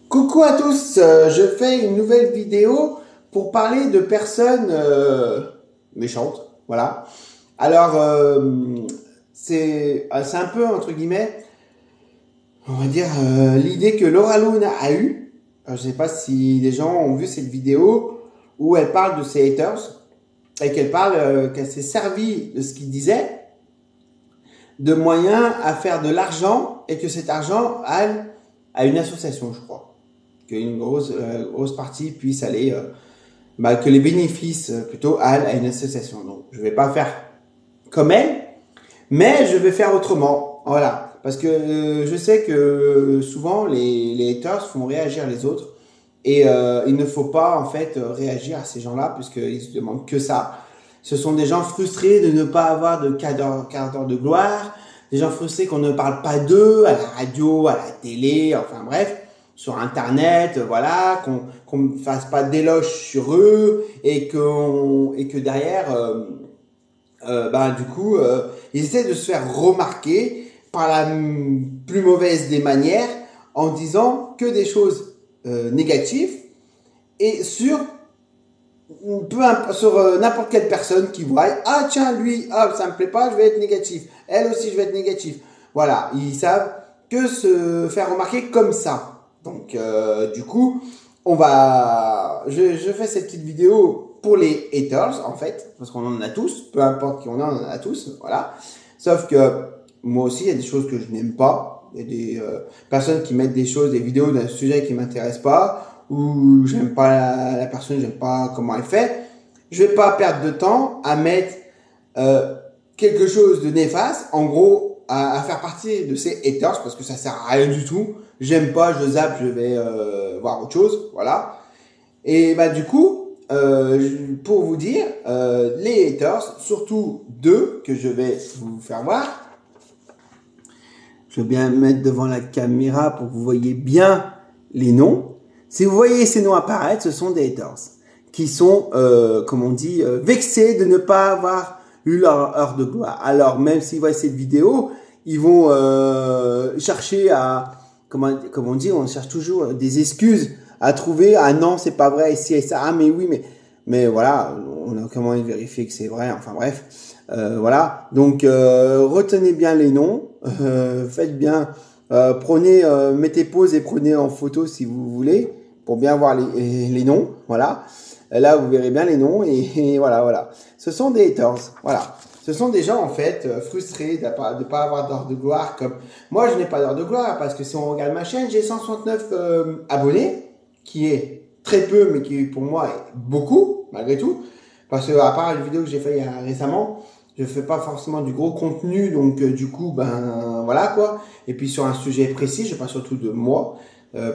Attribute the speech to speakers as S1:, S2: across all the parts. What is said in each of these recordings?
S1: Coucou à tous, je fais une nouvelle vidéo pour parler de personnes méchantes, voilà. Alors, c'est un peu, entre guillemets, on va dire, l'idée que Laura Lune a eue. Je ne sais pas si les gens ont vu cette vidéo où elle parle de ses haters et qu'elle parle qu'elle s'est servie de ce qu'il disait de moyens à faire de l'argent et que cet argent aille à une association, je crois. Qu'une grosse partie puisse aller, que les bénéfices plutôt aillent à une association. Donc, je ne vais pas faire comme elle, mais je vais faire autrement. Voilà. Parce que je sais que souvent les haters font réagir les autres et il ne faut pas en fait réagir à ces gens-là puisqu'ils se demandent que ça. Ce sont des gens frustrés de ne pas avoir de quart d'heure de gloire, des gens frustrés qu'on ne parle pas d'eux à la radio, à la télé, enfin bref, sur internet, voilà, qu'on ne fasse pas d'éloges sur eux et que derrière, du coup, ils essaient de se faire remarquer par la plus mauvaise des manières en disant que des choses négatives et sur n'importe quelle personne qui voit, ah tiens lui, ah ça me plaît pas, je vais être négatif, elle aussi je vais être négatif. Voilà, ils savent que se faire remarquer comme ça. Donc du coup, je fais cette petite vidéo pour les haters en fait, parce qu'on en a tous, peu importe qui on en a tous, voilà. Sauf que moi aussi il y a des choses que je n'aime pas, il y a des personnes qui mettent des choses, des vidéos d'un sujet qui m'intéresse pas ou j'aime pas la personne, j'aime pas comment elle fait, je vais pas perdre de temps à mettre quelque chose de néfaste, en gros, à faire partie de ces haters parce que ça sert à rien du tout. J'aime pas, je zappe, je vais voir autre chose, voilà. Et bah du coup, pour vous dire, les haters, surtout deux que je vais vous faire voir. Je vais bien me mettre devant la caméra pour que vous voyez bien les noms. Si vous voyez ces noms apparaître, ce sont des haters qui sont, comme on dit, vexés de ne pas avoir eu leur heure de gloire. Alors, même s'ils voient cette vidéo, ils vont chercher à, comme on dit, on cherche toujours des excuses à trouver. Ah non, c'est pas vrai, ici et ça. Ah mais oui, mais voilà, on a comment vérifier que c'est vrai. Enfin bref, voilà. Donc, retenez bien les noms, faites bien. Prenez, mettez pause et prenez en photo si vous voulez pour bien voir les noms, voilà. Là, vous verrez bien les noms et voilà. Ce sont des haters, voilà. Ce sont des gens en fait frustrés de pas avoir d'heure de gloire comme moi. Je n'ai pas d'heure de gloire parce que si on regarde ma chaîne, j'ai 169 abonnés, qui est très peu, mais qui pour moi est beaucoup malgré tout. Parce que à part une vidéo que j'ai fait récemment, je fais pas forcément du gros contenu, donc du coup, ben voilà quoi. Et puis sur un sujet précis, je parle surtout de moi.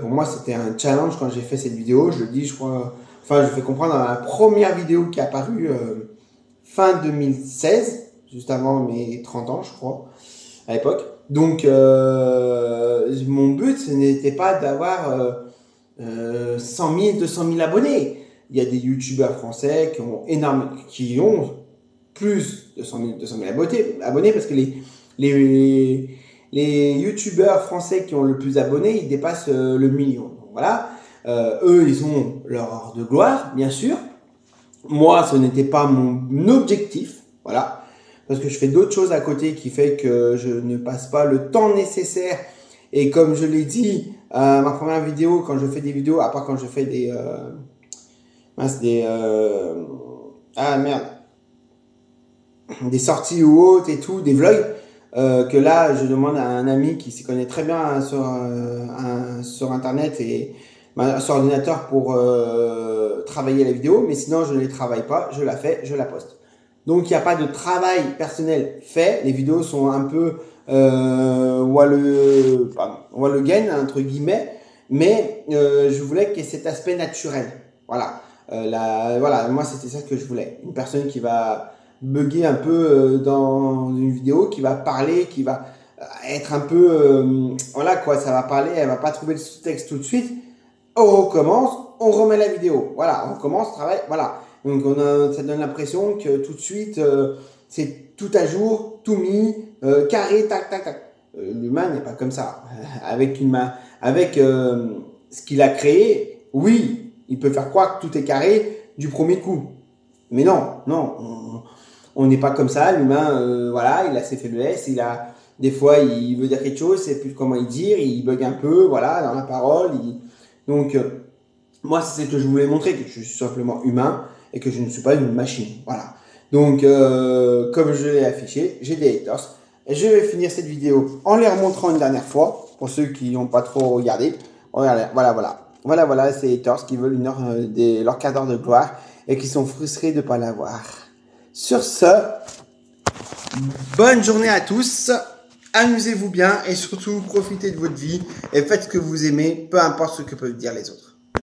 S1: Pour moi, c'était un challenge quand j'ai fait cette vidéo. Je le dis, je crois, enfin, je fais comprendre dans la première vidéo qui est apparue fin 2016, juste avant mes 30 ans, je crois, à l'époque. Donc, mon but, ce n'était pas d'avoir 100 000, 200 000 abonnés. Il y a des youtubeurs français qui ont plus de 100 000, 200 000 abonnés parce que les youtubeurs français qui ont le plus d'abonnés, ils dépassent le million. Donc, voilà. Eux, ils ont leur heure de gloire, bien sûr. Moi, ce n'était pas mon objectif. Voilà. Parce que je fais d'autres choses à côté qui fait que je ne passe pas le temps nécessaire. Et comme je l'ai dit, ma première vidéo, quand je fais des vidéos, à part quand je fais ah merde, des sorties ou autres et tout, des vlogs, que là, je demande à un ami qui s'y connaît très bien sur Internet et sur ordinateur pour travailler la vidéo, mais sinon, je ne les travaille pas, je la fais, je la poste. Donc, il n'y a pas de travail personnel fait. Les vidéos sont un peu wall again, entre guillemets, mais je voulais qu'il y ait cet aspect naturel. Voilà. Voilà, moi, c'était ça que je voulais. Une personne qui va bugger un peu dans une vidéo, qui va parler, qui va être un peu... voilà quoi, ça va parler, elle va pas trouver le sous-texte tout de suite. On recommence, on remet la vidéo. Voilà, on commence, travail, voilà. Donc ça donne l'impression que tout de suite, c'est tout à jour, tout mis, carré, tac, tac, tac. L'humain n'est pas comme ça. Avec ce qu'il a créé, oui, il peut faire croire que tout est carré du premier coup. Mais non, on n'est pas comme ça. L'humain, voilà, il a ses faiblesses, des fois, il veut dire quelque chose, c'est plus comment il dire, il bug un peu, voilà, dans la parole. Donc, moi, c'est ce que je voulais montrer, que je suis simplement humain et que je ne suis pas une machine. Voilà. Donc, comme je l'ai affiché, j'ai des haters. Et je vais finir cette vidéo en les remontrant une dernière fois, pour ceux qui n'ont pas trop regardé. Regardez, voilà, ces haters qui veulent leur quart d'heure de gloire et qui sont frustrés de ne pas l'avoir. Sur ce, bonne journée à tous. Amusez-vous bien et surtout profitez de votre vie et faites ce que vous aimez, peu importe ce que peuvent dire les autres.